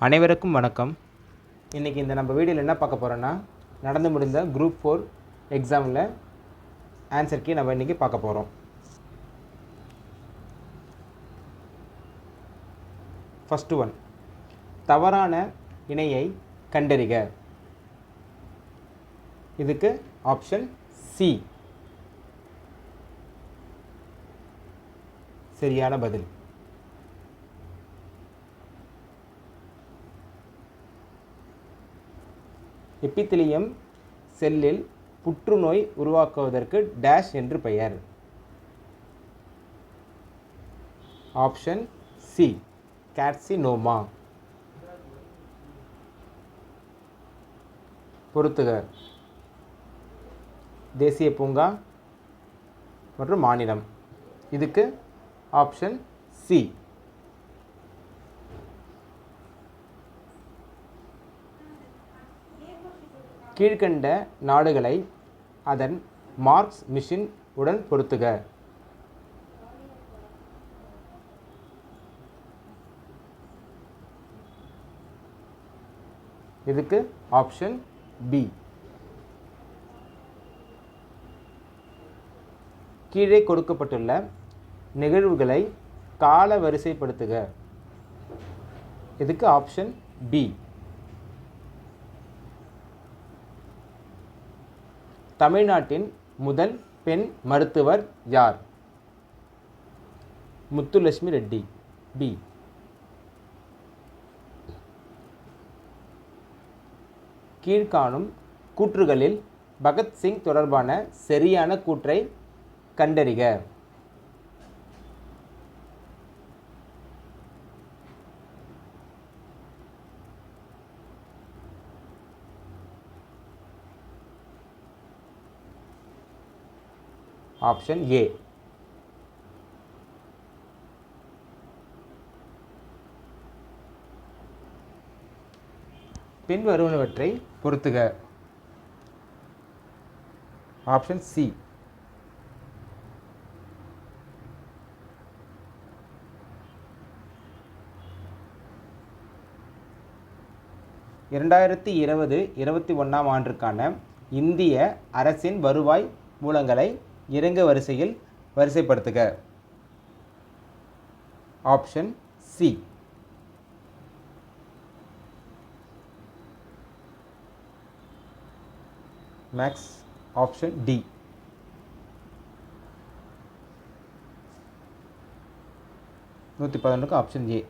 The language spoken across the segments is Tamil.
அனைவருக்கும் வணக்கம். இன்றைக்கி நம்ம வீடியோவில் என்ன பார்க்க போகிறோன்னா, நடந்து முடிந்த குரூப் 4 எக்ஸாமில் ஆன்சர் கீ நம்ம இன்றைக்கி பார்க்க போகிறோம். ஃபஸ்ட்டு ஒன், தவறான இணையை கண்டறிக. இதுக்கு ஆப்ஷன் சி சரியான பதில். எபித்திலியம் செல்லில் புற்றுநோய் உருவாக்குவதற்கு டேஷ் என்று பெயர். Option C carcinoma. பொறுத்துக. தேசிய பூங்கா மற்றும் மாநிலம். இதுக்கு ஆப்ஷன் சி. கீழ்கண்ட நாடுகளை அதன் மார்க்ஸ் மிஷின் உடன் பொருத்துக. இதுக்கு ஆப்ஷன் பி. கீழே கொடுக்கப்பட்டுள்ள நிகழ்வுகளை கால வரிசைப்படுத்துக. இதுக்கு ஆப்ஷன் பி. தமிழ்நாட்டின் முதல் பெண் மருத்துவர் யார்? முத்துலட்சுமி ரெட்டி. பி. கீழ்காணும் கூற்றுகளில் பகத்சிங் தொடர்பான சரியான கூற்றை கண்டறிக. Option A. பின்வருவனவற்றை பொருத்துக. Option C. இரண்டாயிரத்தி 20-21 ஆண்டிற்கான இந்திய அரசின் வருவாய் மூலங்களை இறங்கு வரிசையில் வரிசைப்படுத்துக. Option C. மேக்ஸ். Option D. நூற்றி option A.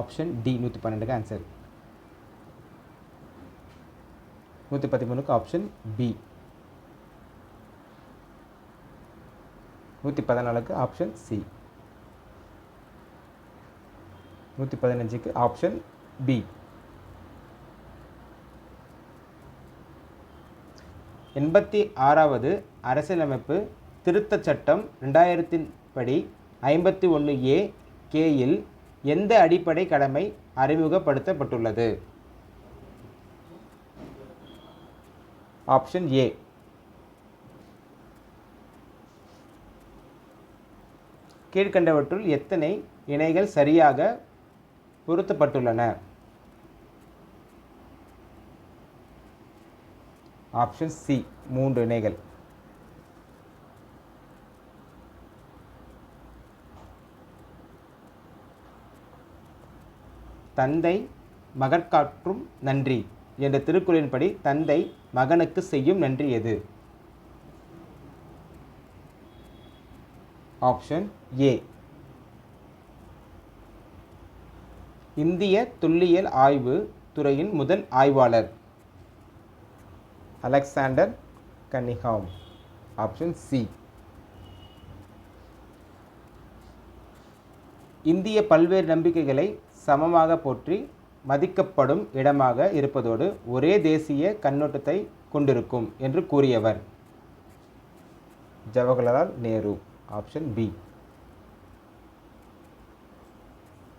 Option D 112 answer. 113 option B. 114 option C. 115 option B. 86வது அரசியலமைப்பு திருத்தச் சட்டம் 2000 படி 51A கேயில் எந்த அடிப்படை கடமை அறிமுகப்படுத்தப்பட்டுள்ளது? Option A. கீழ்கண்டவற்றுள் எத்தனை இணைகள் சரியாக பொருத்தப்பட்டுள்ளன? ஆப்ஷன் சி 3 இணைகள். தந்தை மகற்காற்றும் நன்றி என்ற திருக்குறளின்படி தந்தை மகனுக்கு செய்யும் நன்றி எது? Option A. இந்திய தொல்லியல் ஆய்வு துறையின் முதல் ஆய்வாளர் அலெக்சாண்டர் கனிங்ஹாம். Option C. இந்திய பல்வேறு நம்பிக்கைகளை சமமாக போற்றி மதிக்கப்படும் இடமாக இருப்பதோடு ஒரே தேசிய கண்ணோட்டத்தை கொண்டிருக்கும் என்று கூறியவர் ஜவஹர்லால் நேரு. Option B.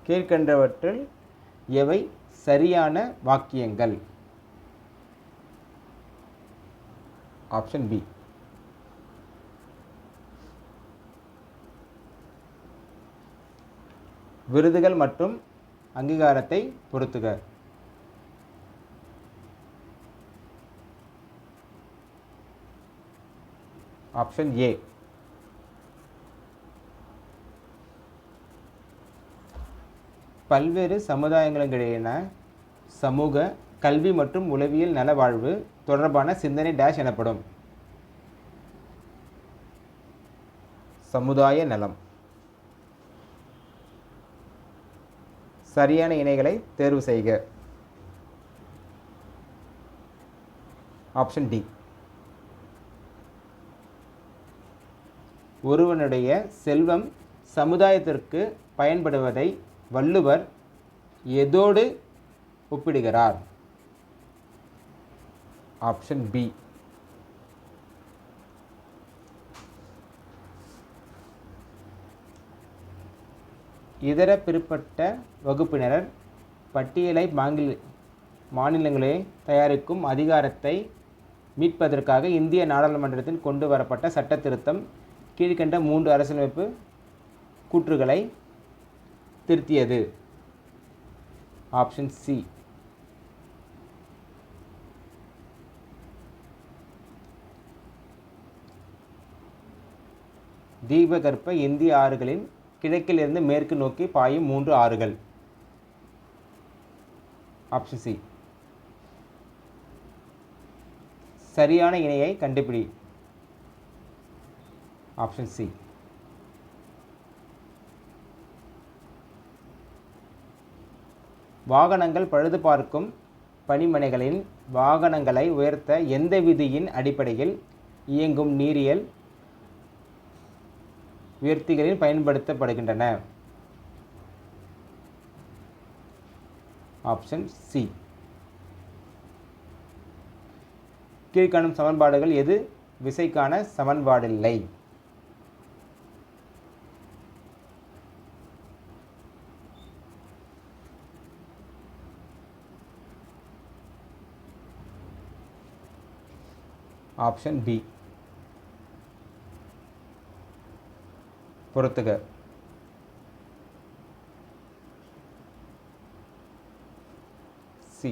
கீழ்கண்டவற்றில் எவை சரியான வாக்கியங்கள்? Option B. விருதுகள் மற்றும் அங்கீகாரத்தை பொறுத்துக. Option A. பல்வேறு சமுதாயங்களுக்கிடையேயான சமூக, கல்வி மற்றும் உளவியல் நலவாழ்வு தொடர்பான சிந்தனை டேஷ் எனப்படும். சமுதாய நலம். சரியான இணைகளை தேர்வு செய்க. Option D. ஒருவனுடைய செல்வம் சமுதாயத்திற்கு பயன்படுவதை வள்ளுவர் எதோடு ஒப்பிடுகிறார்? Option B. இதர பிற்பட்ட வகுப்பினர் பட்டியலை மாநிலங்களே தயாரிக்கும் அதிகாரத்தை மீட்பதற்காக இந்திய நாடாளுமன்றத்தில் கொண்டு வரப்பட்ட சட்ட திருத்தம் கீழ்கண்ட 3 அரசியலமைப்பு கூற்றுகளை திருத்தியது. Option C. தீபகற்ப இந்திய ஆறுகளில் கிழக்கிலிருந்து மேற்கு நோக்கி பாயும் 3 ஆறுகள். Option C. சரியான இணையை கண்டுபிடி. Option C. வாகனங்கள் பழுது பார்க்கும் பணிமனைகளில் வாகனங்களை உயர்த்த எந்த விதியின் அடிப்படையில் இயங்கும் நீரியல் உயர்த்திகளில் பயன்படுத்தப்படுகின்றன? Option C. கீழ்காணும் சமன்பாடுகள் எது விசைக்கான சமன்பாடில்லை? Option B. பொறுத்துக. சி.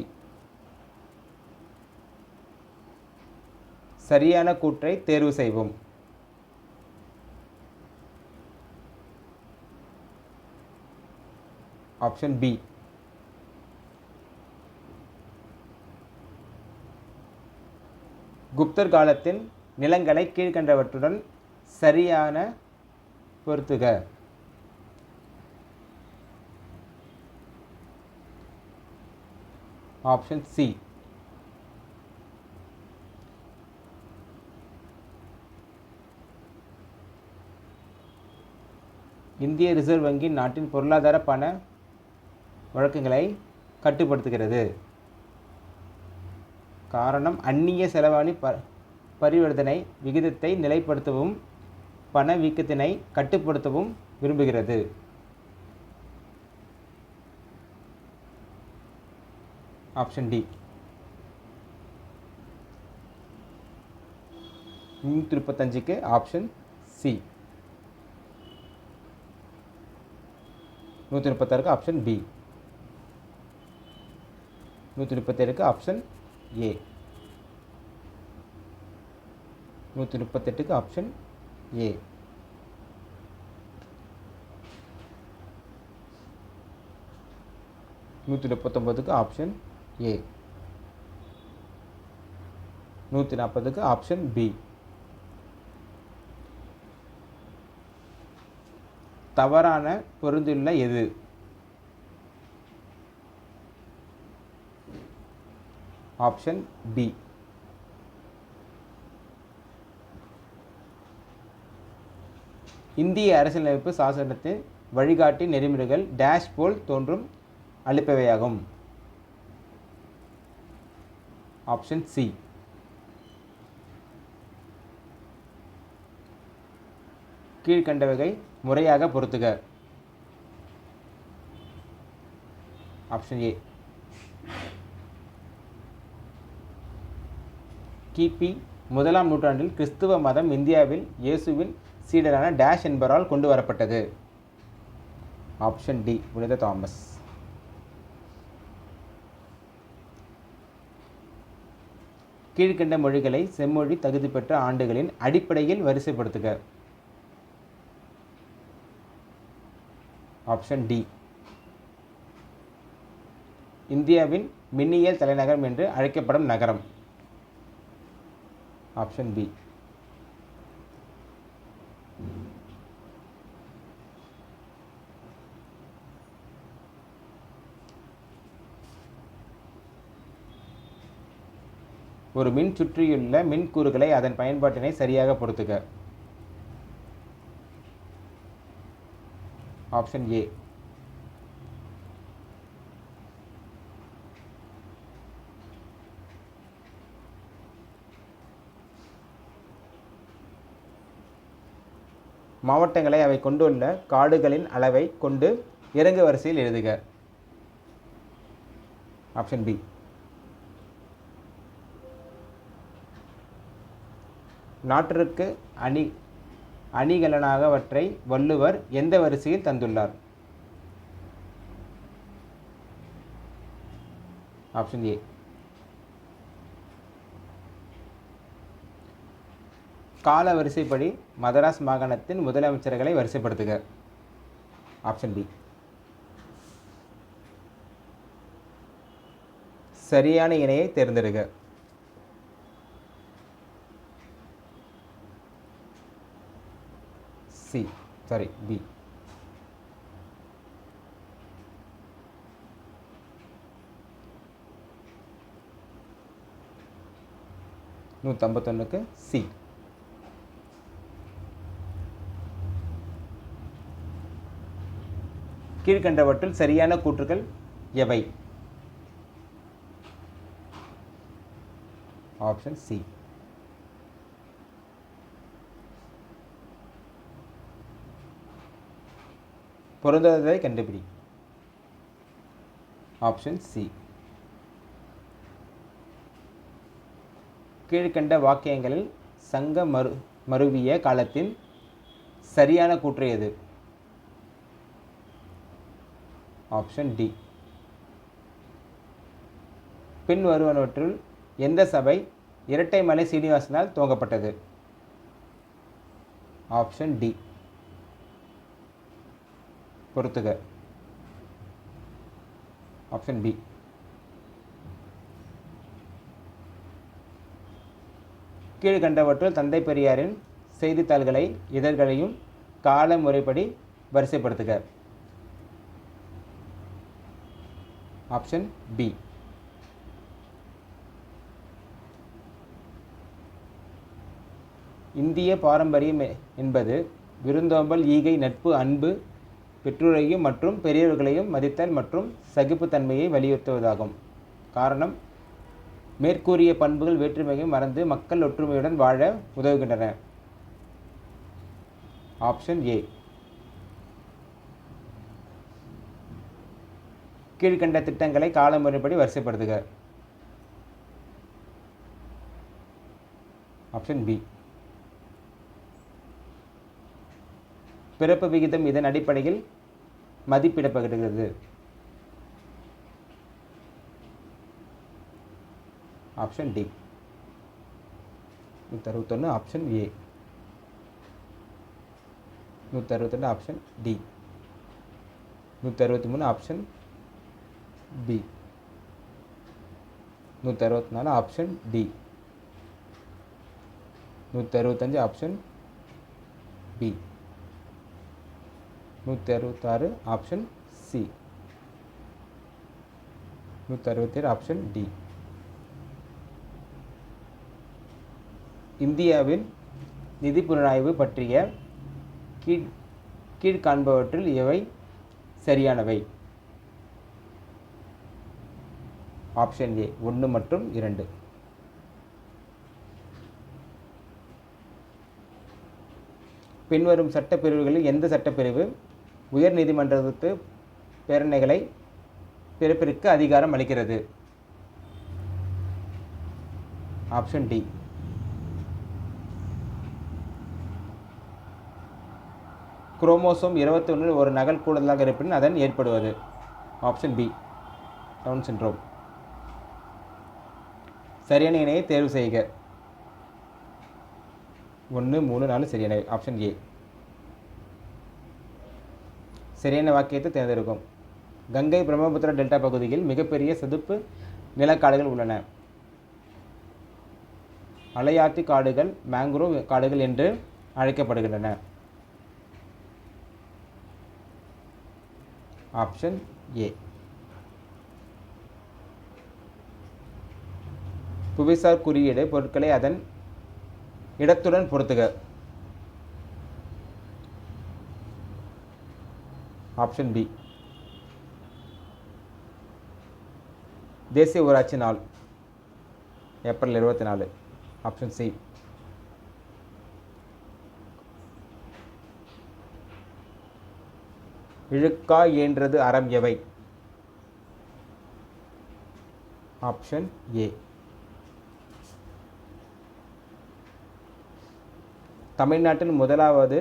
சரியான கூற்றை தேர்வு செய்வோம். Option B. குப்தர் காலத்தில் நிலங்களை கீழ்கண்டவற்றுடன் சரியான பொறுத்துக. Option C. இந்திய ரிசர்வ் வங்கி நாட்டின் பொருளாதார பண வழக்கங்களை கட்டுப்படுத்துகிறது. காரணம் அந்நிய செலவாணி பரிவர்த்தனை விகிதத்தை நிலைப்படுத்தவும் பணவீக்கத்தினை கட்டுப்படுத்தவும் விரும்புகிறது. Option D. 135க்கு ஆப்ஷன் சி. 136க்கு ஆப்ஷன் பி. 137க்கு ஆப்ஷன் ஏ. 138க்கு ஆப்ஷன் ஏ. 139க்கு ஆப்ஷன் ஏ. 140க்கு ஆப்ஷன் பி. தவறான பொருந்துள்ள எது? Option B. இந்திய அரசியலமைப்பு சாசனத்தின் வழிகாட்டி நெறிமுறைகள் டேஷ் போல் தோன்றும் அளிப்பவையாகும். Option C. கீழ்கண்டவகை முறையாக பொறுத்துக. ஆப்ஷன் ஏ. கிபி 1ஆம் நூற்றாண்டில் கிறிஸ்துவ மதம் இந்தியாவில் இயேசுவின் சீடரான டேஷ் என்பவரால் கொண்டு வரப்பட்டது. ஆப்ஷன் டி புனித தாமஸ். கீழ்க்கண்ட மொழிகளை செம்மொழி தகுதி பெற்ற ஆண்டுகளின் அடிப்படையில் வரிசைப்படுத்துக. Option D. இந்தியாவின் மின்னியல் தலைநகரம் என்று அழைக்கப்படும் நகரம். Option B. ஒரு மின் சுற்றியுள்ள மின்கூறுகளை அதன் பயன்பாட்டினை சரியாக பொறுத்துக. Option A. மாவட்டங்களை அவை கொண்டுள்ள காடுகளின் அளவை கொண்டு இறங்கு வரிசையில் எழுதுக. Option B. நாட்டிற்கு அணிகலனாகவற்றை வள்ளுவர் எந்த வரிசையில் தந்துள்ளார்? Option A. கால வரிசைப்படி மதராஸ் மாகாணத்தின் முதலமைச்சர்களை வரிசைப்படுத்துக. Option B. சரியான இணையை தேர்ந்தெடுக்க. C sorry B. 151க்கு சி. கீழ்கண்டவற்றில் சரியான கூற்றுகள் எவை? Option C. பொருந்தாததை கண்டுபிடி. Option C. கீழ்கண்ட வாக்கியங்களில் சங்க மருவிய காலத்தின் சரியான கூற்று எது? Option D. பின் வருவனவற்றுள் எந்த சபை இரட்டைமலை சீனிவாசனால் துவங்கப்பட்டது? Option D. பொறுத்துக. Option B. கீழ்கண்டவற்றுள் தந்தை பெரியாரின் செய்தித்தாள்களை இதழ்களையும் கால முறைப்படி வரிசைப்படுத்துக. Option B. இந்திய பாரம்பரியம் என்பது விருந்தோம்பல், ஈகை, நட்பு, அன்பு, பெற்றோரையும் மற்றும் பெரியவர்களையும் மதித்தல் மற்றும் சகிப்புத்தன்மையை வலியுறுத்துவதாகும். காரணம், மேற்கூறிய பண்புகள் வேற்றுமையும் மறந்து மக்கள் ஒற்றுமையுடன் வாழ உதவுகின்றன. Option A. கீழ்கண்ட திட்டங்களை காலமுறைப்படி வரிசைப்படுத்துக. Option B. பிறப்பு விகிதம் இதன் அடிப்படையில் மதிப்பிடப்படுகிறது. Option D. 161 option A. 162 option D. 163 option B. 164 option D. 165 option B. 166 option C. 167 option D. இந்தியாவின் நிதி புலனாய்வு பற்றிய கீழ்காண்பவற்றில் எவை சரியானவை? ஆப்ஷன் ஏ 1 மற்றும் 2. பின்வரும் சட்டப்பிரிவுகளில் எந்த சட்டப்பிரிவு உயர் நீதிமன்றத்து பேரணைகளை பிறப்பிற்கு அதிகாரம் அளிக்கிறது? Option D. குரோமோசோம் 21 ஒரு நகல் கூடுதலாக இருப்பின் அதன் ஏற்படுவது. Option B, down syndrome. சரியான இணையை தேர்வு செய்க. 1, 3, 4 சரியானவை. Option A. சரியான வாக்கியத்தை தேர்ந்தெடுக்கும். கங்கை பிரம்மபுத்திரா டெல்டா பகுதியில் மிகப்பெரிய சதுப்பு நிலக்காடுகள் உள்ளன. அலையாத்தி காடுகள் மேங்க்ரோவ் காடுகள் என்று அழைக்கப்படுகின்றன. Option A. புவிசார் குறியீடு பொருட்களை அதன் இடத்துடன் பொருத்துக. ஆப்ஷன் பி, தேசிய ஊராட்சி நாள் ஏப்ரல் 24. Option C. இழுக்கா என்றது அறம் எவை? Option A. தமிழ்நாட்டின் முதலாவது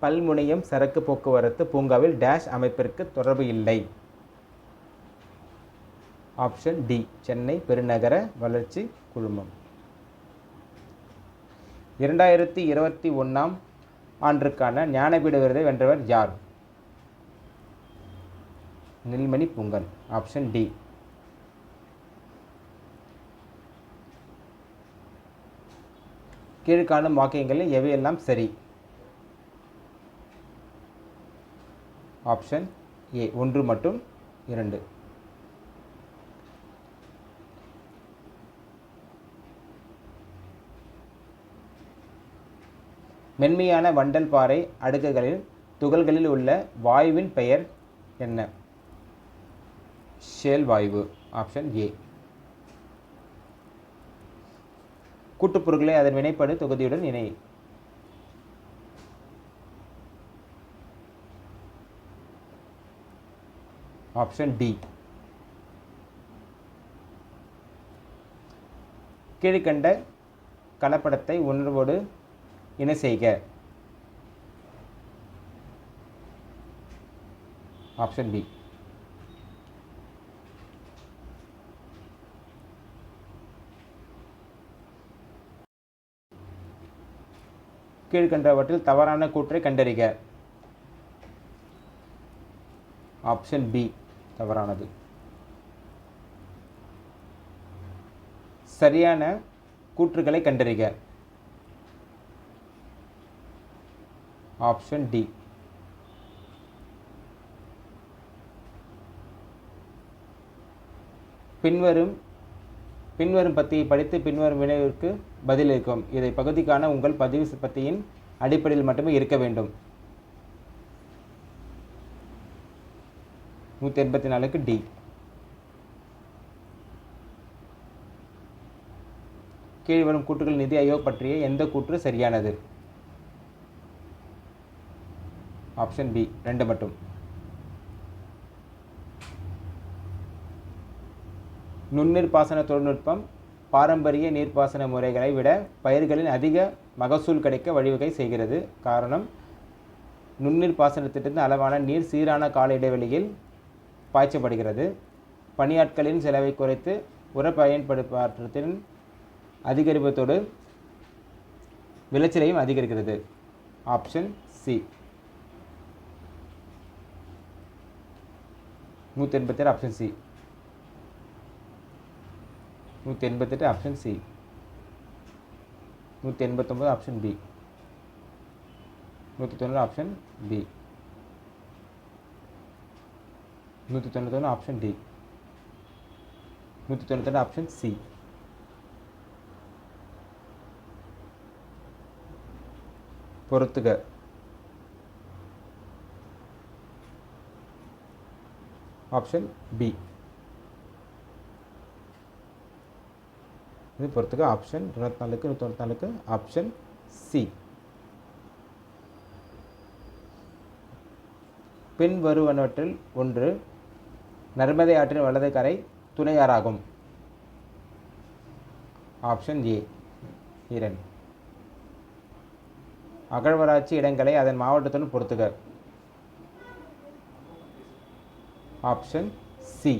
பல்முனையம் சரக்கு போக்குவரத்து பூங்காவில் டேஷ் அமைப்பிற்கு தொடர்பு இல்லை. ஆப்ஷன் டி, சென்னை பெருநகர வளர்ச்சி குழுமம். 2021ஆம் ஆண்டிற்கான ஞானபீட விருதை வென்றவர் யார்? நெல்மணி பூங்கன். Option D. கீழ்காணும் வாக்கியங்களில் எவையெல்லாம் சரி? ஆப்ஷன் ஏ, 1 மற்றும் 2. மென்மையான வண்டல் பாறை அடுக்குகளில் துகள்களில் உள்ள வாயுவின் பெயர் என்ன? Shale Vayu. Option A. கூட்டுப்பொருட்களை அதன் வினைப்படு தொகுதியுடன் இணை. Option D. கீழ்கண்ட கலப்படத்தை உணர்வோடு இணை செய்க. Option B. கீழ்கண்டவற்றில் தவறான கூற்றை கண்டறிக. ஆப்ஷன் பி தவறானது. சரியான கூற்றுகளை கண்டறிக. Option D. பின்வரும் பத்தியை படித்து பின்வரும் வினைவிற்கு பதிலளிக்கும். இதை பகுதிக்கான உங்கள் பதிவு பத்தியின் அடிப்படையில் மட்டுமே இருக்க வேண்டும். 184க்கு டி. கீழ்வரும் கூற்றுகள் நிதி ஆயோக் பற்றிய எந்த கூற்று சரியானது? ஆப்ஷன் பி, 2 மட்டும். நுண்ணீர் பாசன தொழில்நுட்பம் பாரம்பரிய நீர்ப்பாசன முறைகளை விட பயிர்களின் அதிக மகசூல் கிடைக்க வழிவகை செய்கிறது. காரணம், நுண்ணீர் பாசனத்திலிருந்து அளவான நீர் சீரான கால இடைவெளியில் பாய்ச்சப்படுகிறது. பணியாட்களின் செலவை குறைத்து உர பயன்படுத்துவதன் அதிகரிப்பதோடு விளைச்சலையும் அதிகரிக்கிறது. Option C. 187 option C. 188 option C. 189 option B. 190 option B. 191 option D. 192 option C. பொறுத்துக. Option B. இது பொறுத்துக. ஆப்ஷன் 94க்கு 194க்கு ஆப்ஷன் சி. பின்வருவனவற்றில் ஒன்று நர்மதை ஆற்றின் வலது கரை துணையாறாகும். Option A, 2. அகழ்வாராய்ச்சி இடங்களை அதன் மாவட்டத்துடன் பொறுத்துக. Option C.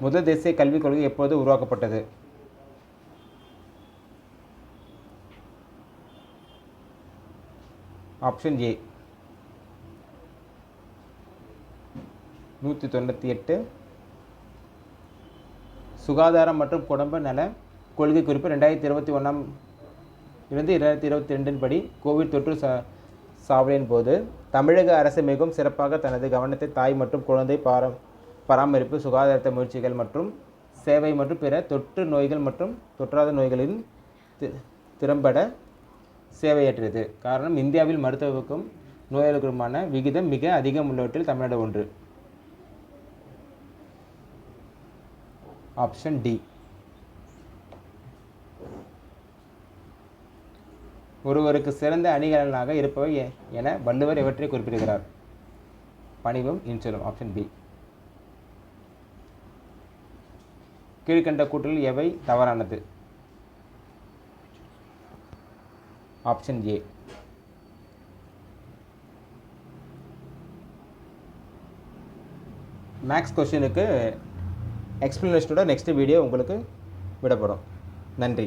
முதல் தேசிய கல்விக் கொள்கை எப்போது உருவாக்கப்பட்டது? Option A 198. சுகாதாரம் மற்றும் குடும்ப நல கொள்கை குறிப்பு 2021 இருந்து 2022 படி கோவிட் தொற்று சாவலின் போது தமிழக அரசு மிகவும் சிறப்பாக தனது கவனத்தை தாய் மற்றும் குழந்தை பராமரிப்பு, சுகாதார முயற்சிகள் மற்றும் சேவை மற்றும் பிற தொற்று நோய்கள் மற்றும் தொற்றாத நோய்களின் திறம்பட சேவையாற்றியது. காரணம், இந்தியாவில் மருத்துவருக்கும் நோயாளிகளுக்குமான விகிதம் மிக அதிகம் உள்ளவற்றில் தமிழ்நாடு ஒன்று. Option D. ஒருவருக்கு சிறந்த அணிகலனாக இருப்பவை என வள்ளுவர் எவற்றை குறிப்பிடுகிறார்? பணிவும் இன்சொல்லும். Option B. கீழ்கண்ட கூற்றில் எவை தவறானது? Option A. மேக்ஸ் கொஸ்டினுக்கு எக்ஸ்பிளனேஷனோட நெக்ஸ்ட் வீடியோ உங்களுக்கு விடப்படும். நன்றி.